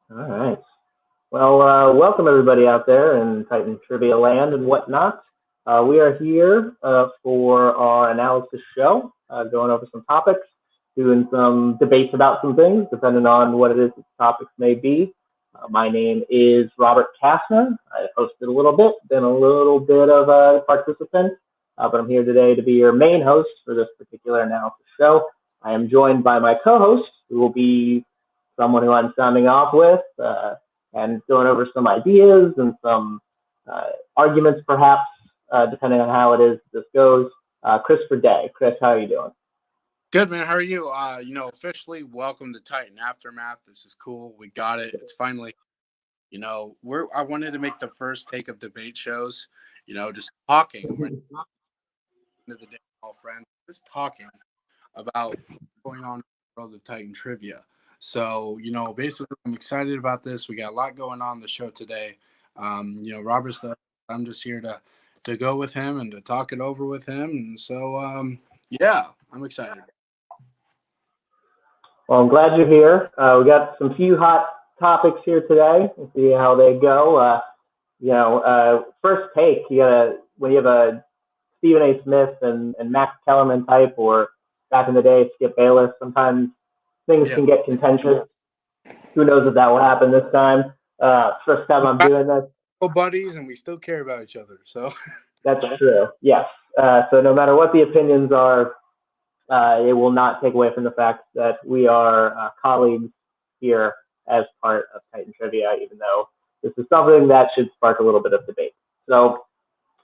All right. Well, welcome everybody out there in Titan Trivia Land and whatnot. We are here for our analysis show, going over some topics, doing some debates about some things, depending on what it is the topics may be. My name is Robert Kastner. I hosted a little bit, been a little bit of a participant, but I'm here today to be your main host for this particular analysis show. I am joined by my co-host, who will be someone who I'm sounding off with. And going over some ideas and some arguments, perhaps, depending on how it is this goes. Christopher Day. Chris, how are you doing? Good, man. How are you? Officially welcome to Titan Aftermath. This is cool. We got it. It's finally, I wanted to make the first take of debate shows, just talking. We're at the end of the day, all friends, just talking about what's going on in the world of Titan trivia. So, basically, I'm excited about this. We got a lot going on the show today. Robert's the, I'm just here to go with him and to talk it over with him. And so, yeah, I'm excited. Well, I'm glad you're here. We got some few hot topics here today. We'll see how they go. First take, when you have a Stephen A. Smith and Max Kellerman type, or back in the day, Skip Bayless, sometimes things can get contentious. Who knows if that will happen this time? First time I'm doing this. We're buddies, and we still care about each other. So that's true. Yes. So no matter what the opinions are, it will not take away from the fact that we are colleagues here as part of Titan Trivia, even though this is something that should spark a little bit of debate. So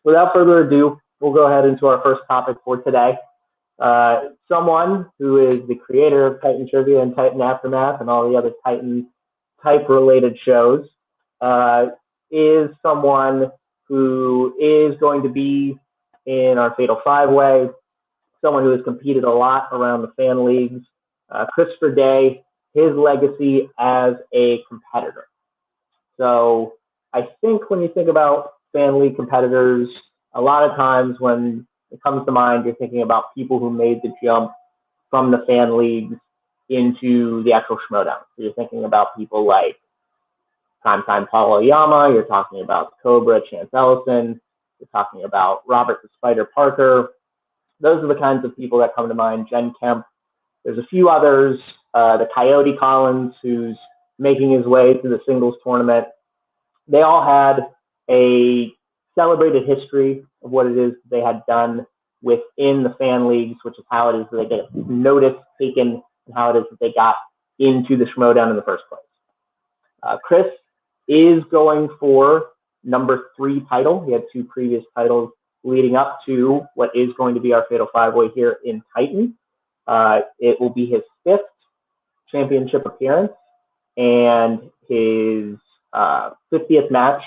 without further ado, we'll go ahead into our first topic for today. Someone who is the creator of Titan Trivia and Titan Aftermath and all the other Titan type related shows is someone who is going to be in our Fatal Five-Way, someone who has competed a lot around the fan leagues. Christopher Day, his legacy as a competitor. So I think when you think about fan league competitors, a lot of times when it comes to mind, you're thinking about people who made the jump from the fan leagues into the actual Schmoedown. So you're thinking about people like Primetime Paul Oyama, you're talking about Cobra, Chance Ellison, you're talking about Robert the Spider Parker. Those are the kinds of people that come to mind. Jen Kemp. There's a few others. The Coyote Collins, who's making his way to the singles tournament. They all had a celebrated history of what it is they had done within the fan leagues, which is how it is that they get notice taken and how it is that they got into the Schmoedown in the first place. Chris is going for number 3 title. He had 2 previous titles leading up to what is going to be our Fatal Five-Way here in Titan. It will be his 5th championship appearance and his 50th match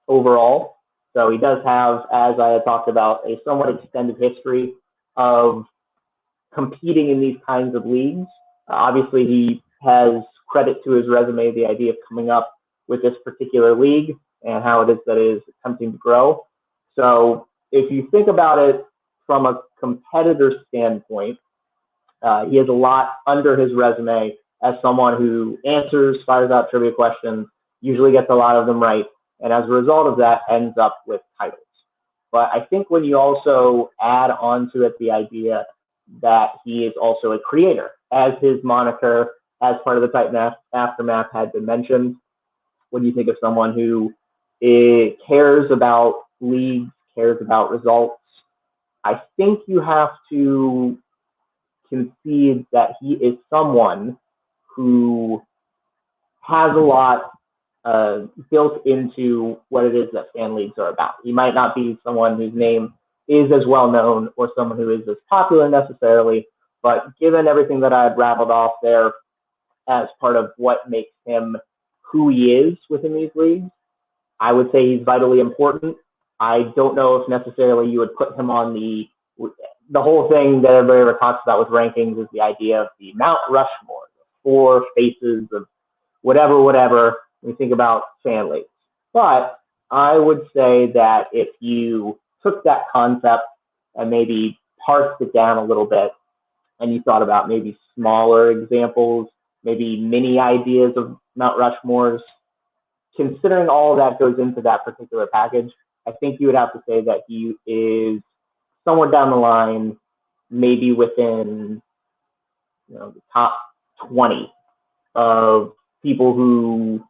overall. So he does have, as I had talked about, a somewhat extended history of competing in these kinds of leagues. Obviously, he has credit to his resume, the idea of coming up with this particular league and how it is that it is attempting to grow. So if you think about it from a competitor standpoint, he has a lot under his resume as someone who answers, fires out trivia questions, usually gets a lot of them right, and as a result of that, ends up with titles. But I think when you also add onto it the idea that he is also a creator, as his moniker, as part of the Titan Aftermath had been mentioned, when you think of someone who cares about leagues, cares about results, I think you have to concede that he is someone who has a lot built into what it is that fan leagues are about. He might not be someone whose name is as well known or someone who is as popular necessarily, but given everything that I've rattled off there as part of what makes him who he is within these leagues, I would say he's vitally important. I don't know if necessarily you would put him on the whole thing that everybody ever talks about with rankings is the idea of the Mount Rushmore, the 4 faces of whatever, when you think about fan leagues. But I would say that if you took that concept and maybe parsed it down a little bit and you thought about maybe smaller examples, maybe mini ideas of Mount Rushmores. Considering all that goes into that particular package, I think you would have to say that he is somewhere down the line, maybe within the top 20 of people who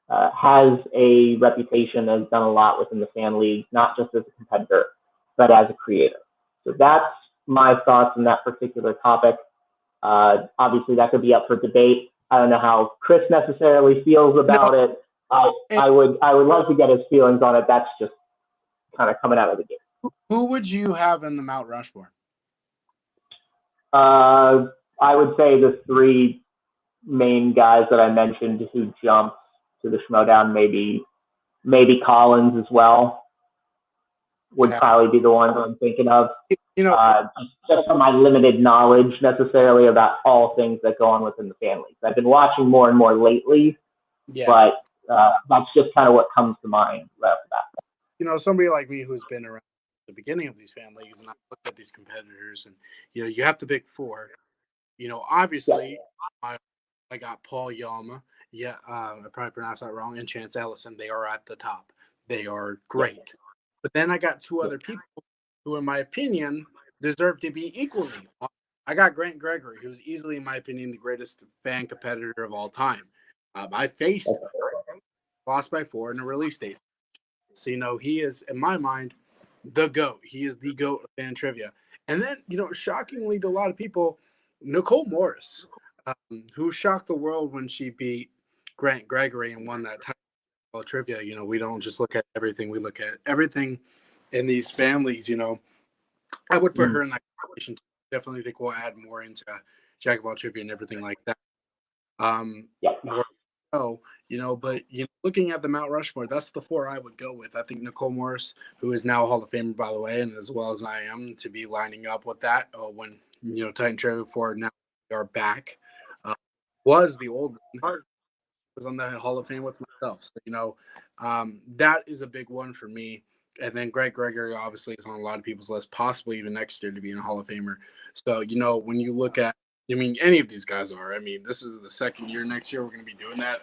has a reputation, has done a lot within the fan league, not just as a competitor, but as a creator. So that's my thoughts on that particular topic. Obviously, that could be up for debate. I don't know how Chris necessarily feels about No, it. I would love to get his feelings on it. That's just kind of coming out of the gate. who would you have in the Mount Rushmore? I would say the three main guys that I mentioned who jumped to the Schmodown, maybe Collins as well, would Okay. probably be the ones I'm thinking of. You know, Just from my limited knowledge necessarily about all things that go on within the fan leagues. I've been watching more and more lately, yeah. but that's just kind of what comes to mind right off the bat. Somebody like me who's been around the beginning of these fan leagues, and I look at these competitors, and you have to pick four. Yeah. Obviously, I got Paul Yama. Yeah, I probably pronounced that wrong. And Chance Ellison. They are at the top. They are great. But then I got two other people who, in my opinion, deserve to be equally. I got Grant Gregory, who's easily, in my opinion, the greatest fan competitor of all time. I faced him, lost by 4 in a release day. So, he is, in my mind, the GOAT. He is the GOAT of fan trivia. And then, shockingly to a lot of people, Nicole Morris, who shocked the world when she beat Grant Gregory and won that title trivia. We don't just look at everything. We look at everything in these families. I would put her in that conversation. Definitely think we'll add more into Jack of all trivia and everything like that. Yeah. More so, but looking at the Mount Rushmore, that's the 4 I would go with. I think Nicole Morris, who is now a Hall of Famer, by the way, and as well as I am, to be lining up with that when Titan Trivia 4 now are back, was the old one. Was on the Hall of Fame with myself. So, that is a big one for me. And then Greg Gregory obviously is on a lot of people's list, possibly even next year to be in a Hall of Famer. So, when you look at, any of these guys are. This is the second year next year we're going to be doing that.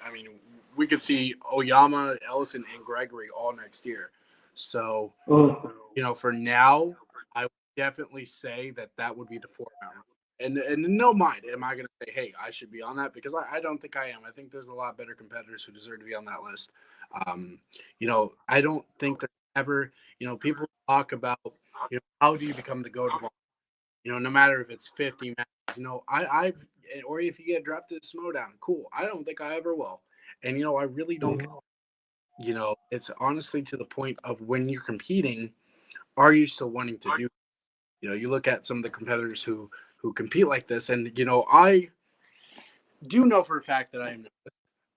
We could see Oyama, Ellison, and Gregory all next year. So, for now, I would definitely say that would be the 4 round. And in no mind am I going to say, hey, I should be on that, because I don't think I am. I think there's a lot better competitors who deserve to be on that list. I don't think there's ever, people talk about, how do you become the GOAT of all? No matter if it's 50 matches, or if you get drafted to Schmodown, cool. I don't think I ever will. And, I really don't, it's honestly to the point of when you're competing, are you still wanting to do? You look at some of the competitors who compete like this, and I do know for a fact that I am.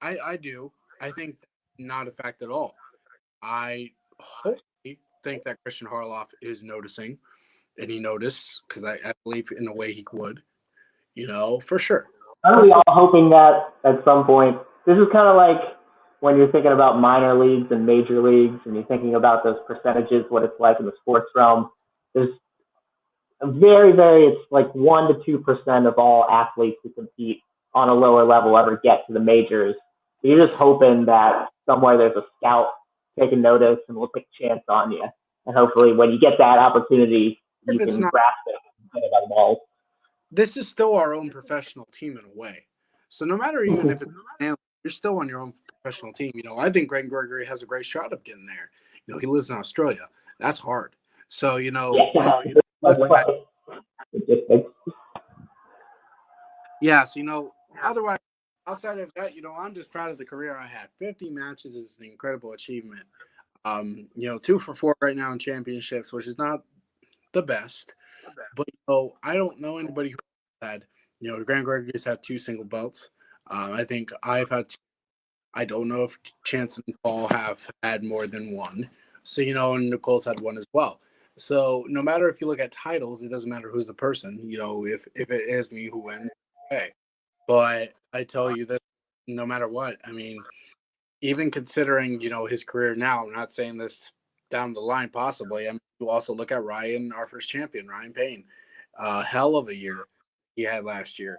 I do. I think not a fact at all. I hopefully think that Christian Harloff is noticing, and he noticed, because I believe in a way he would. For sure. Aren't we all hoping that at some point? This is kind of like when you're thinking about minor leagues and major leagues, and you're thinking about those percentages, what it's like in the sports realm. There's it's like 1 to 2% of all athletes who compete on a lower level ever get to the majors. So you're just hoping that somewhere there's a scout taking notice and will take a chance on you. And hopefully when you get that opportunity, you If it's can not, grasp it and get it by the balls. this is still our own professional team in a way. So no matter even if it's you're still on your own professional team. I think Greg Gregory has a great shot of getting there. He lives in Australia. That's hard. So, when you look at, so, otherwise, outside of that, I'm just proud of the career I had. 50 matches is an incredible achievement. 2 for 4 right now in championships, which is not the best. But, I don't know anybody who had, Grant Gregory's had 2 single belts. I think I've had 2. I don't know if Chance and Paul have had more than 1. So, and Nicole's had 1 as well. So no matter if you look at titles, it doesn't matter who's the person. If it is me who wins, okay. But I tell you that no matter what, even considering, his career now, I'm not saying this down the line possibly. You also look at Ryan, our first champion, Ryan Payne. Hell of a year he had last year.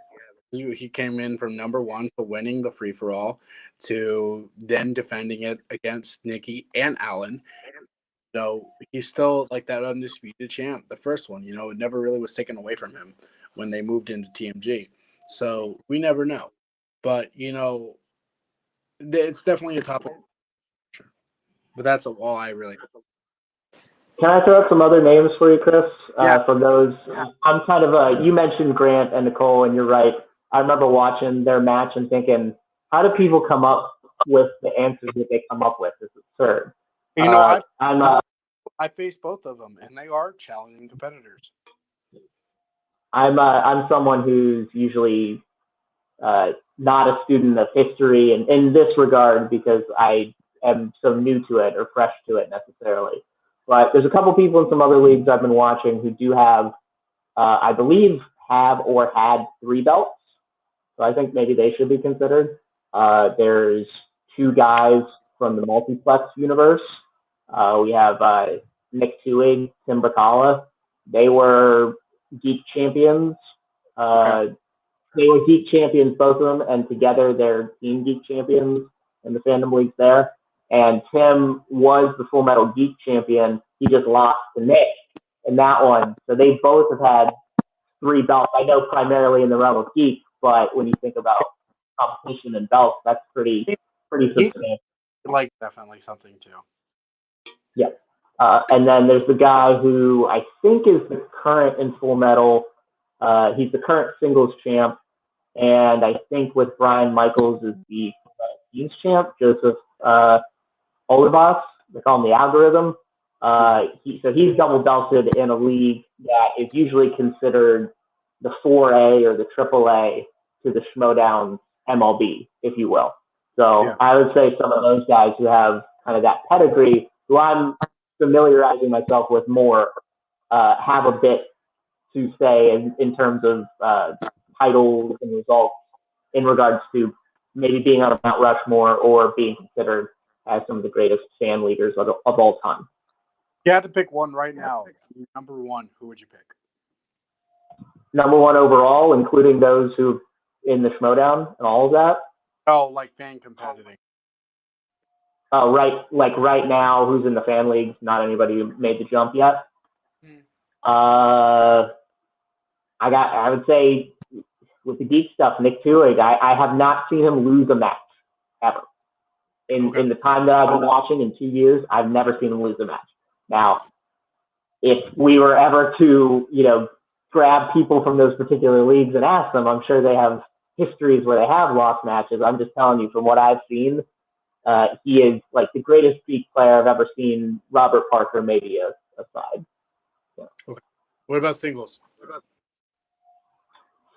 he came in from number one to winning the free for all to then defending it against Nikki and Allen. He's still like that undisputed champ, the first one. It never really was taken away from him when they moved into TMG. So we never know. But, it's definitely a topic. Sure. But that's all I really. Can I throw out some other names for you, Chris? Yeah. From those, I'm kind of you mentioned Grant and Nicole, and you're right. I remember watching their match and thinking, how do people come up with the answers that they come up with? It's absurd. I faced both of them, and they are challenging competitors. I'm someone who's usually not a student of history, and in this regard, because I am so new to it or fresh to it necessarily. But there's a couple people in some other leagues I've been watching who do have, I believe, have or had 3 belts. So I think maybe they should be considered. There's 2 guys from the multiplex universe. We have Nick Tewig, Tim Bacala. They were geek champions. Okay. They were geek champions, both of them, and together they're team geek champions in the fandom leagues there. And Tim was the Full Metal Geek champion. He just lost to Nick in that one. So they both have had 3 belts. I know primarily in the realm of geek, but when you think about competition and belts, that's pretty substantial. Like definitely something too. Yeah. And then there's the guy who I think is the current in Full Metal. He's the current singles champ, and I think with Brian Michaels is the teams champ, Joseph Olivas. They call him the Algorithm. So he's double belted in a league that is usually considered the 4A or the AAA to the Schmodown MLB, if you will. So yeah. I would say some of those guys who have kind of that pedigree, who I'm familiarizing myself with more, have a bit to say in terms of titles and results in regards to maybe being on a Mount Rushmore or being considered as some of the greatest fan leaders of all time. You had to pick one right now. Number 1, who would you pick? Number 1 overall, including those who in the Schmodown and all of that? Oh, like fan competitive. Right now, who's in the fan leagues? Not anybody who made the jump yet. I would say with the geek stuff, Nick Tewig, I have not seen him lose a match ever. In the time that I've been watching, in 2 years, I've never seen him lose a match. Now, if we were ever to, grab people from those particular leagues and ask them, I'm sure they have histories where they have lost matches. I'm just telling you, from what I've seen, he is like the greatest geek player I've ever seen. Robert Parker, maybe aside. Yeah. Okay. What about singles?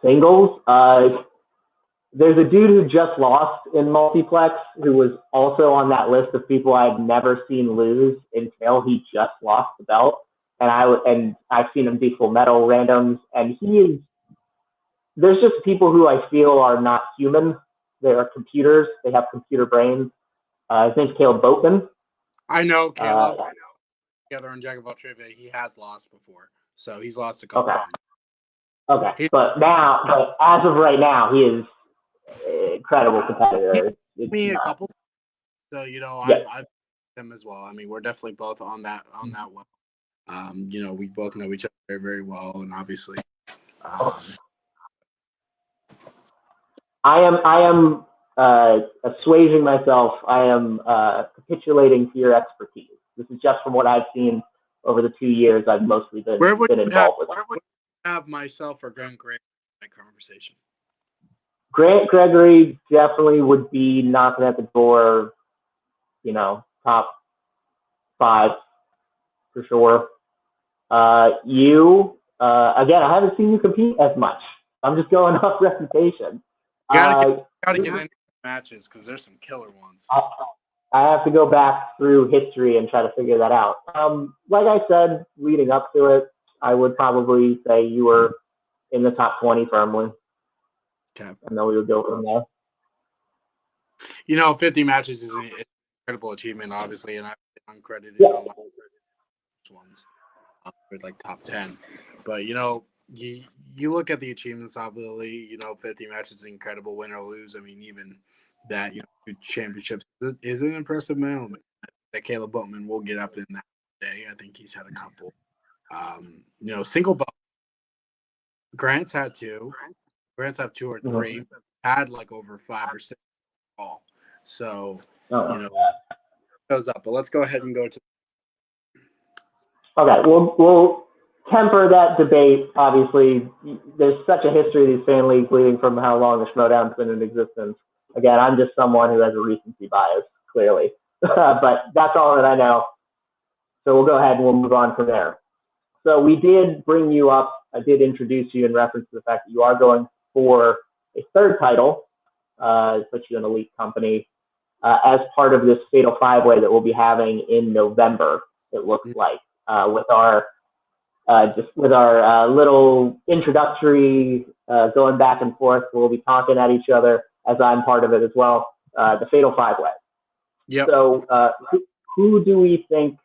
Singles? There's a dude who just lost in multiplex who was also on that list of people I've never seen lose until he just lost the belt. And I've seen him do Full Metal randoms, and there's just people who I feel are not human. They are computers. They have computer brains. His name's Caleb Boatman. I know Caleb. Together on Jack of all Trivia, he has lost before, so he's lost a couple times. Okay, but as of right now, he is incredible competitor. Me a couple, so I've him as well. I mean, we're definitely both on that well. We both know each other very, very well, and obviously, I am assuaging myself. I am capitulating to your expertise. This is just from what I've seen over the 2 years I've mostly been involved with. Where would you have myself or Grant Gregory in that conversation? Grant Gregory definitely would be knocking at the door, top 5 for sure. Again, I haven't seen you compete as much. I'm just going off reputation. Gotta get into matches because there's some killer ones. I have to go back through history and try to figure that out. Like I said, leading up to it, I would probably say you were in the top 20 firmly. Okay. And then we would go from there. 50 matches is an incredible achievement, obviously, and I've been uncredited on my ones with like top 10. But you look at the achievements of the league. 50 matches, is incredible, win or lose. I mean, even that, 2 championships is an impressive amount. That Caleb Boatman will get up in that day. I think he's had a couple. Single ball. Grant's had 2. Grant's have 2 or 3. Mhm. Had like over 5 or 6 ball. So Oh, you know yeah. goes up. But let's go ahead and go to. Okay, we'll temper that debate. Obviously, there's such a history of these fan leagues leading from how long the Schmoedown's been in existence. Again, I'm just someone who has a recency bias, clearly. But that's all that I know. So we'll go ahead and we'll move on from there. So we did bring you up. I did introduce you in reference to the fact that you are going for a third title, put you in elite company, as part of this Fatal Five-Way that we'll be having in November, it looks like, with our little introductory going back and forth. We'll be talking at each other as I'm part of it as well. The Fatal Five-Way. Yep. So who do we think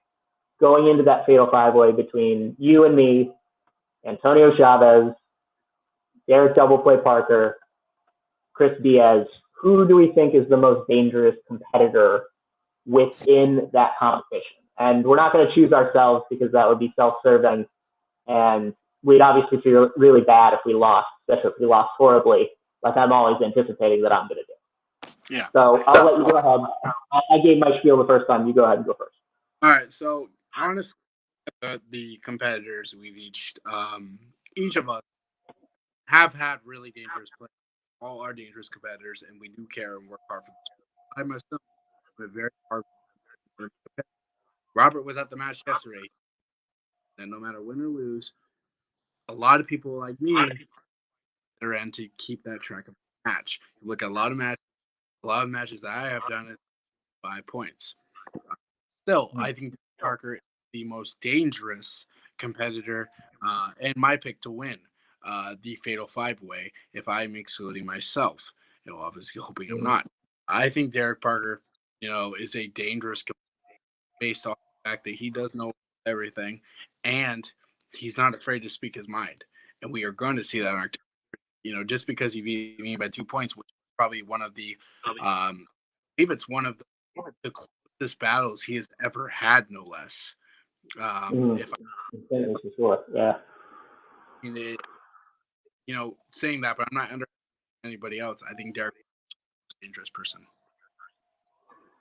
going into that Fatal Five-Way between you and me, Antonio Chavez, Derek Doubleplay Parker, Chris Diaz, who do we think is the most dangerous competitor within that competition? And we're not going to choose ourselves because that would be self-serving, and we'd obviously feel really bad if we lost, especially if we lost horribly, like I'm always anticipating that I'm going to do. Yeah. So I'll let you go ahead. I gave my spiel the first time. You go ahead and go first. All right. So honestly, the competitors we've each of us have had really dangerous players. All are dangerous competitors, and we do care and work hard for this. I myself am very hard. Robert was at the match yesterday, and no matter win or lose, a lot of people like me are in to keep that track of the match. You look at a lot of matches that I have done at 5 points. Still, I think Parker is the most dangerous competitor, and my pick to win the Fatal Five-Way if I'm excluding myself. Obviously hoping I'm not. I think Derek Parker, is a dangerous based off the fact that he does know everything, and he's not afraid to speak his mind. And we are going to see that on our just because he beat me by 2 points, which is probably one of the, I believe it's one of the closest battles he has ever had, no less. If For sure, yeah. Saying that, but I'm not under anybody else. I think Derek is a dangerous person.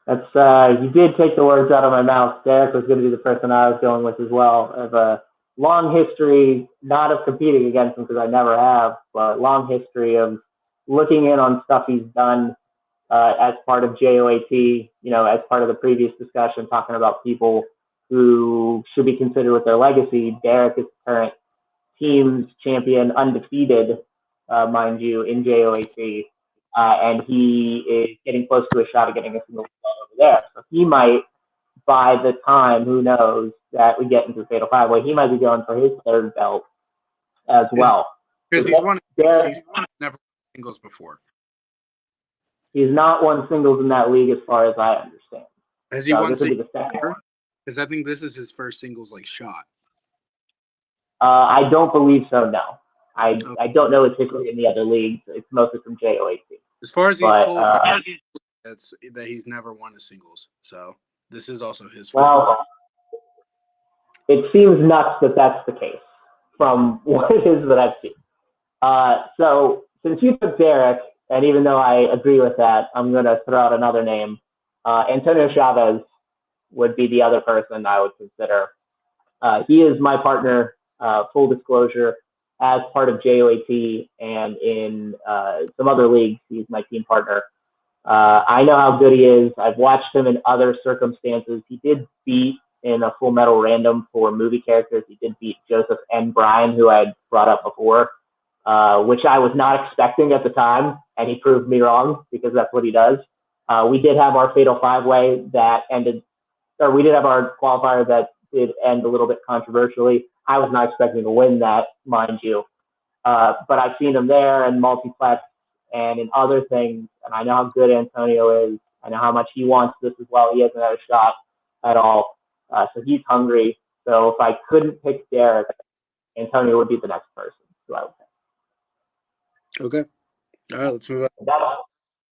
That's you did take the words out of my mouth. Derek was going to be the person I was going with as well. I have a long history, not of competing against him because I never have, but long history of looking in on stuff he's done as part of JOAT. As part of the previous discussion, talking about people who should be considered with their legacy. Derek is the current team's champion, undefeated, mind you, in JOAT. And he is getting close to a shot of getting a single spot over there. So he might, by the time, who knows, that we get into the Fatal Five-Way, he might be going for his third belt as well. Because he's won never won singles before. He's not won singles in that league as far as I understand. Has he won singles? Because I think this is his first singles shot. I don't believe so, no. I don't know his history in the other leagues. It's mostly from JOAT. As far as he's told, that's that he's never won a singles. So this is also his. Well, it seems nuts that that's the case from what it is that I've seen. So since you took Derek, and even though I agree with that, I'm going to throw out another name. Antonio Chavez would be the other person I would consider. He is my partner, full disclosure, as part of JOAT and in some other leagues. He's my team partner. I know how good he is. I've watched him in other circumstances. He did beat in a Full Metal Random for movie characters. He did beat Joseph N. Bryan, who I had brought up before, which I was not expecting at the time, and he proved me wrong because that's what he does. We did have our Fatal Five-Way that ended, or we did have our qualifier that did end a little bit controversially. I was not expecting to win that, mind you. But I've seen him there and multiplex and in other things, and I know how good Antonio is. I know how much he wants this as well. He hasn't had a shot at all. So he's hungry. So if I couldn't pick Derek, Antonio would be the next person. So I would say. Okay. All right, let's move on.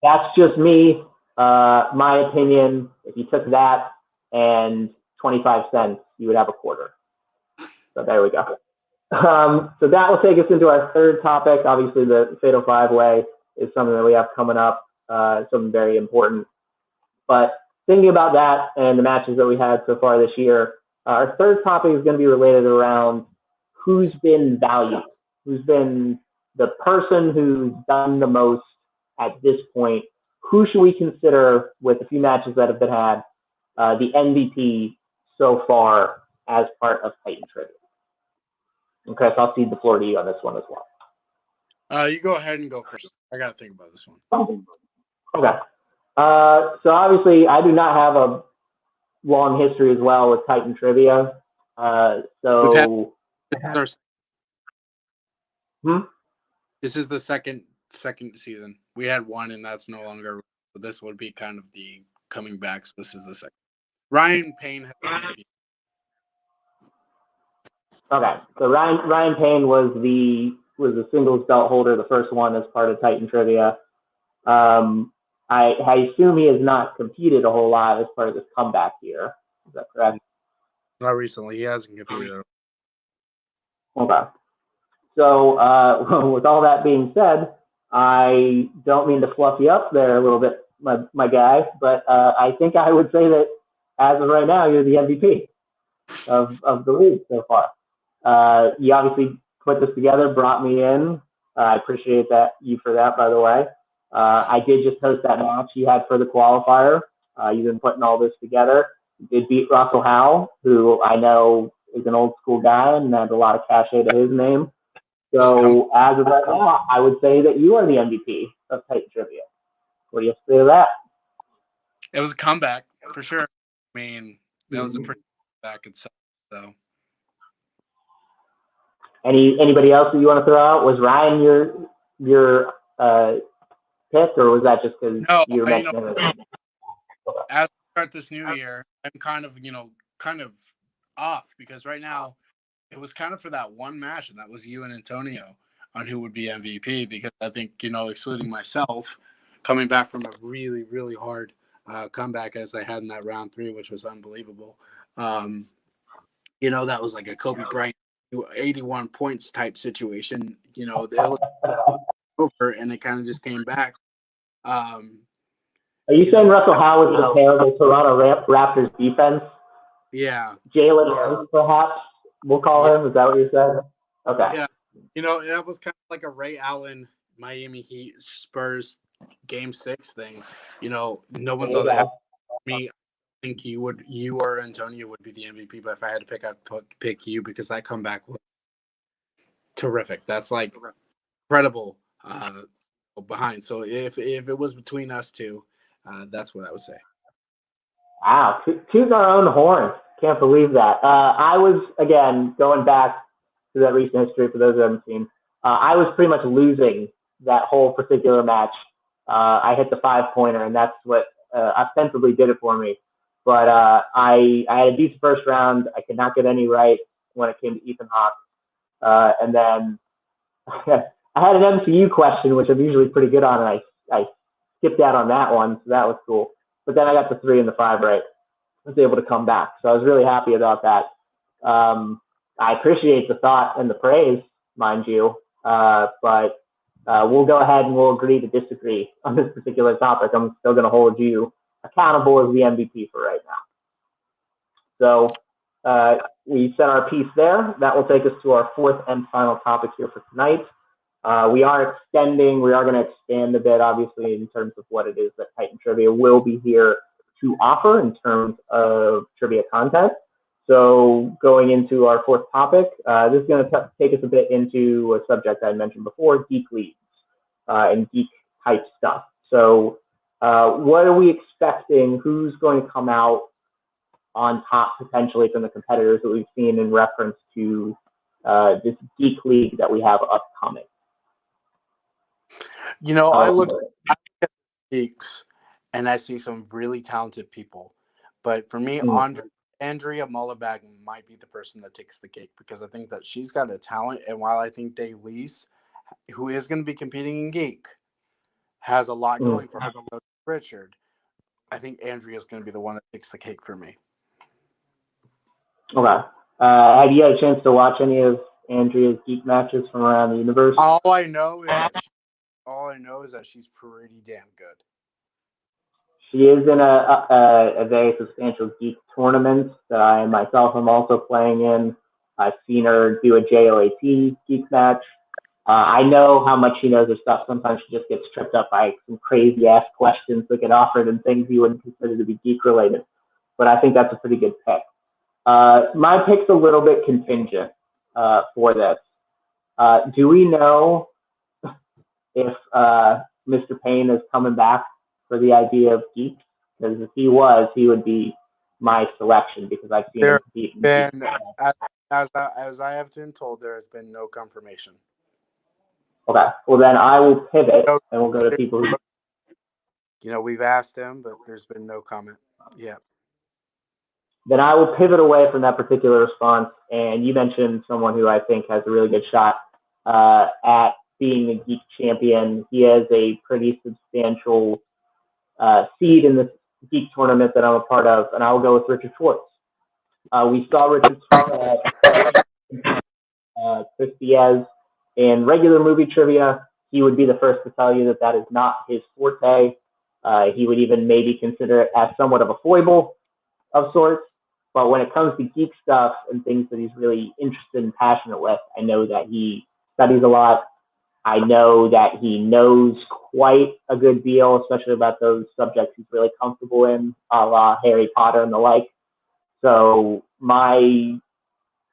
That's just me. My opinion. If you took that and 25 cents, you would have a quarter. So there we go. So that will take us into our third topic. Obviously, the Fatal Five Way is something that we have coming up, something very important. But thinking about that and the matches that we had so far this year, our third topic is going to be related around who's been valued, who's been the person who's done the most at this point. Who should we consider with a few matches that have been had the MVP so far as part of Titan Trivia? Okay, so I'll cede the floor to you on this one as well. You go ahead and go first. I got to think about this one. Okay. So obviously, I do not have a long history as well with Titan Trivia. This is the second season. We had one, and that's no longer. But this would be kind of the coming back. So this is the second. Ryan Payne has been MVP. Okay, so Ryan Payne was the singles belt holder, the first one as part of Titan Trivia. I assume he has not competed a whole lot as part of this comeback year. Is that correct? Not recently. He hasn't competed. Okay. So with all that being said, I don't mean to fluff you up there a little bit, my guy, but I think I would say that as of right now, you're the MVP of the league so far. You obviously put this together, brought me in. I appreciate you for that, by the way. I did just host that match you had for the qualifier. You've been putting all this together. You did beat Russell Howe, who I know is an old school guy and has a lot of cachet to his name. So as of right now, I would say that you are the MVP of Titan Trivia. What do you say to that? It was a comeback for sure. I mean, that was a pretty comeback itself. So, anybody else that you want to throw out? Was Ryan your pick, or was that just because you were mentioning it? As we start this new year, I'm kind of off because right now it was kind of for that one match, and that was you and Antonio on who would be MVP. Because I think excluding myself, coming back from a really really hard comeback as I had in that round 3, which was unbelievable. That was like a Kobe Bryant 81 points type situation. They looked over, and it kind of just came back. Are you saying Russell Howe was comparable to Toronto Raptors defense? Yeah. Jalen Rose, perhaps we'll call him. Is that what you're saying? Okay. Yeah. That was kind of like a Ray Allen, Miami Heat, Spurs Game 6 thing. No one saw that. Me, I think you or Antonio would be the MVP, but if I had to pick, I'd pick you because that comeback was terrific. That's like incredible behind. So if it was between us two, that's what I would say. Wow, toot our own horn. Can't believe that. I was, again, going back to that recent history for those who haven't seen, I was pretty much losing that whole particular match. I hit the 5-pointer, and that's what ostensibly did it for me. But I had a decent first round. I could not get any right when it came to Ethan Hawke. And then I had an MCU question, which I'm usually pretty good on, and I skipped out on that one, so that was cool. But then I got the 3 and the 5 right. I was able to come back. So I was really happy about that. I appreciate the thought and the praise, mind you. But we'll go ahead and we'll agree to disagree on this particular topic. I'm still going to hold you accountable as the MVP for right now. So we set our piece there. That will take us to our 4th and final topic here for tonight. We are going to expand a bit, obviously, in terms of what it is that Titan Trivia will be here to offer in terms of trivia content. So going into our 4th topic, this is going to take us a bit into a subject I mentioned before, geek leagues and geek type stuff. So what are we expecting? Who's going to come out on top potentially from the competitors that we've seen in reference to this geek league that we have upcoming? I look at geeks and I see some really talented people. But for me, Andre Andrea Mullibag might be the person that takes the cake because I think that she's got a talent. And while I think Dave Lease, who is going to be competing in Geek, has a lot going for her, Richard, I think Andrea's going to be the one that takes the cake for me. Okay. Have you had a chance to watch any of Andrea's Geek matches from around the universe? All I know is that she's pretty damn good. She is in a very substantial Geek tournament that I myself am also playing in. I've seen her do a JOAT Geek match. I know how much she knows her stuff. Sometimes she just gets tripped up by some crazy ass questions that get offered and things you wouldn't consider to be geek related. But I think that's a pretty good pick. My pick's a little bit contingent for this. Do we know if Mr. Payne is coming back for the idea of geek? Because if he was, he would be my selection because I've seen him compete in geek. As I have been told, there has been no confirmation. Okay, well then I will pivot and we'll go to people who... we've asked him, but there's been no comment. Yeah. Then I will pivot away from that particular response. And you mentioned someone who I think has a really good shot at being a geek champion. He has a pretty substantial seed in this geek tournament that I'm a part of, and I will go with Richard Schwartz. We saw Richard Chris Diaz in regular movie trivia. He would be the first to tell you that that is not his forte. He would even maybe consider it as somewhat of a foible of sorts. But when it comes to geek stuff and things that he's really interested and passionate with, I know that he studies a lot. I know that he knows quite a good deal, especially about those subjects he's really comfortable in, a la Harry Potter and the like. So my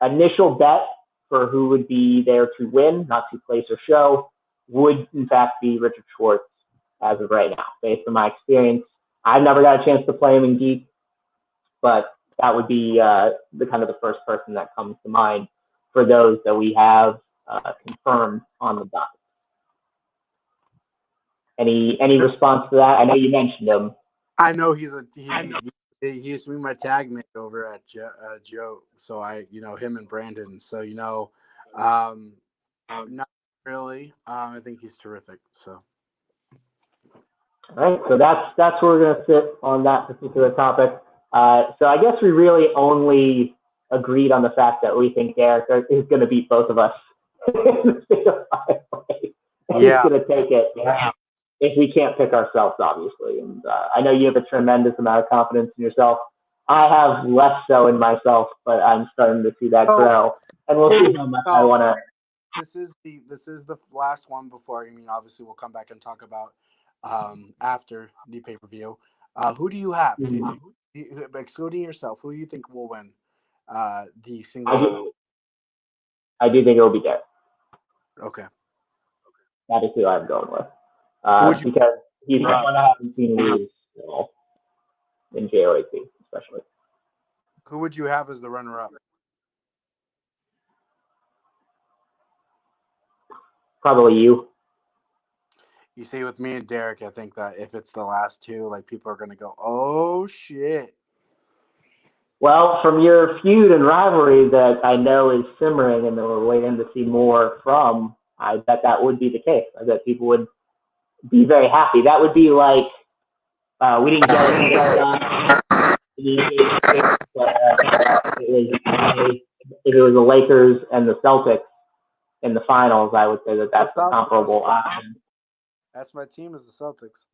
initial bet for who would be there to win, not to place or show, would in fact be Richard Schwartz as of right now, based on my experience. I've never got a chance to play him in Geek, but that would be the kind of the first person that comes to mind for those that we have confirmed on the docket. Any response to that? I know you mentioned him. I know he used to be my tag mate over at Joe. So him and Brandon. So not really. I think he's terrific. So. All right, so that's where we're going to sit on that particular topic. So I guess we really only agreed on the fact that we think Derek is going to beat both of us in the state of Iowa. Yeah. He's going to take it if we can't pick ourselves, obviously. And I know you have a tremendous amount of confidence in yourself. I have less so in myself, but I'm starting to see that grow. And we'll see how much I want to. This is the last one before. Obviously, we'll come back and talk about after the pay-per-view. Who do you have? Mm-hmm. Excluding yourself, who do you think will win the singles? I do think it will be Derek. Okay. That is who I'm going with. Because he's someone I haven't seen lose in JOAT, especially. Who would you have as the runner-up? Probably you. You see, with me and Derek, I think that if it's the last two, like, people are going to go, oh, shit. Well, from your feud and rivalry that I know is simmering and that we're waiting to see more from, I bet that would be the case. I bet people would be very happy. That would be like, we didn't get it, but if it was the Lakers and the Celtics in the finals, I would say that that's a comparable option. That's my team, is the Celtics.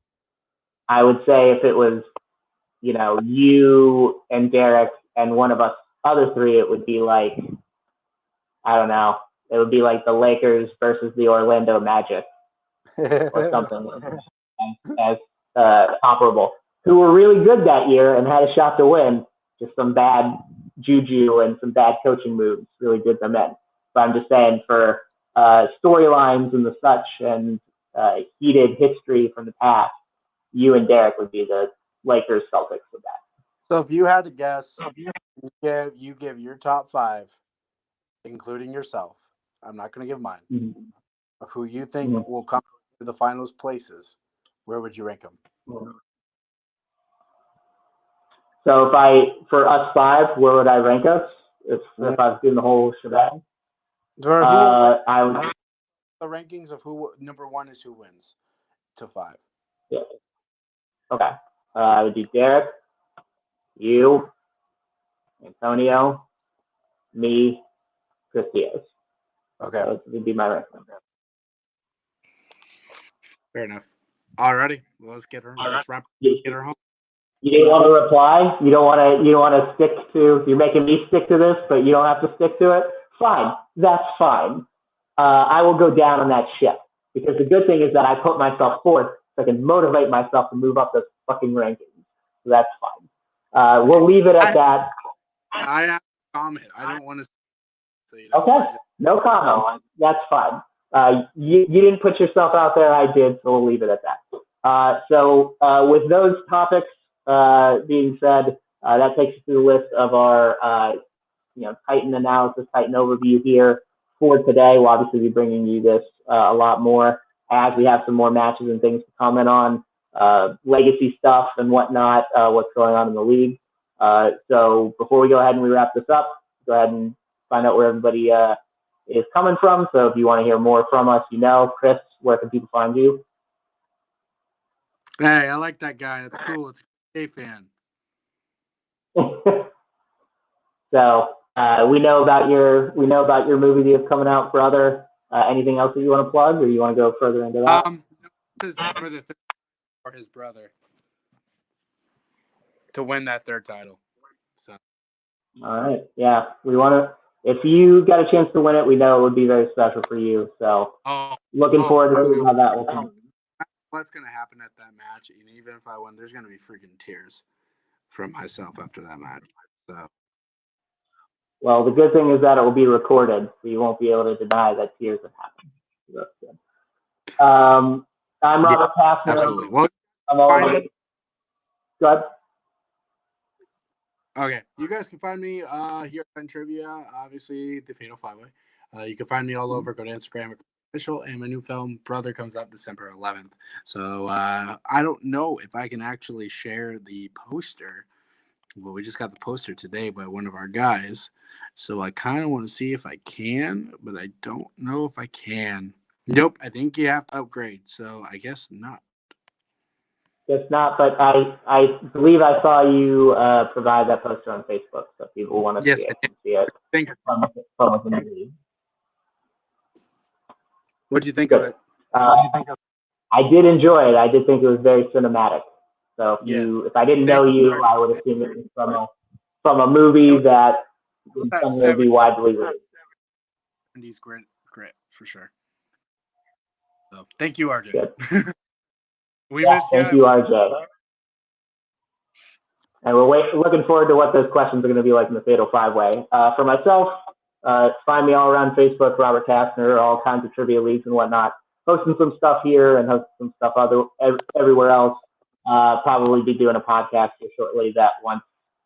I would say if it was, you and Derek and one of us other three, it would be like, I don't know, it would be like the Lakers versus the Orlando Magic or something as comparable, who were really good that year and had a shot to win. Just some bad juju and some bad coaching moves really did them in. But I'm just saying for storylines and the such and heated history from the past, you and Derek would be the Lakers Celtics with that. So if you had to guess, you give your top five, including yourself. I'm not going to give mine. Mm-hmm. Of who you think will come to the finals places, where would you rank them? So for us five, where would I rank us if I was doing the whole shebang? I would. The rankings of who number one is who wins to 5. Yeah. Okay. I would do Derek, you, Antonio, me, Chris Diaz. Okay. That would be my ranking. Fair enough. Alrighty. Well, let's get her. Let's wrap. Get her home. You didn't want to reply. You don't want to. You don't want to stick to. You're making me stick to this, but you don't have to stick to it. Fine. That's fine. I will go down on that ship because the good thing is that I put myself forth so I can motivate myself to move up those fucking rankings. So that's fine. We'll leave it at that. I have a comment. I don't want to. So, okay. No comment. That's fine. You didn't put yourself out there. I did, so we'll leave it at that. So with those topics being said, that takes us to the list of our Titan analysis, Titan overview here for today. We'll obviously be bringing you this a lot more as we have some more matches and things to comment on, legacy stuff and whatnot, what's going on in the league. So before we go ahead and we wrap this up, go ahead and find out where everybody is coming from. So if you want to hear more from us, Chris, where can people find you? Hey, I like that guy. That's cool. It's a fan. So we know about your movie that's coming out, brother. Anything else that you want to plug, or you want to go further into that? This is for the for his brother to win that 3rd title. So. All right, yeah, we want to. If you got a chance to win it, we know it would be very special for you. So looking forward to seeing how that will come. What's going to happen at that match? And even if I win, there's going to be freaking tears from myself after that match. So. Well, the good thing is that it will be recorded, so you won't be able to deny that tears have happened. So that's good. I'm Robert Kastner. Absolutely. Well, I'm all go ahead. Okay, you guys can find me here at Trivia, obviously the Fatal 5-Way. You can find me all over. Go to Instagram official, and my new film Brother comes out December 11th. So I don't know if I can actually share the poster. Well, we just got the poster today by one of our guys, so I kind of want to see if I can, but I don't know if I can. Nope, I think you have to upgrade, so I guess not. It's not, but I believe I saw you provide that poster on Facebook, so if people want to see it, can see it. From the movie. What do you think of it? I did enjoy it. I did think it was very cinematic. So if I didn't know you, I would assume it was from a movie that would be widely released. 70s grit for sure. So thank you, RJ. We miss you. Thank you, RJ. And we're looking forward to what those questions are going to be like in the Fatal 5-Way. For myself, find me all around Facebook, Robert Kastner, all kinds of trivia leagues and whatnot. Posting some stuff here and hosting some stuff everywhere else. Probably be doing a podcast here shortly that once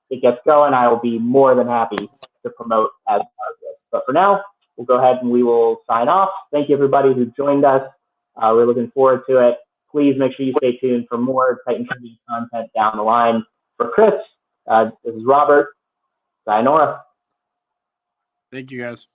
it gets going, I will be more than happy to promote as part of this. But for now, we'll go ahead and we will sign off. Thank you, everybody who joined us. We're looking forward to it. Please make sure you stay tuned for more Titan Trivia content down the line. For Chris, this is Robert. Sayonara. Thank you, guys.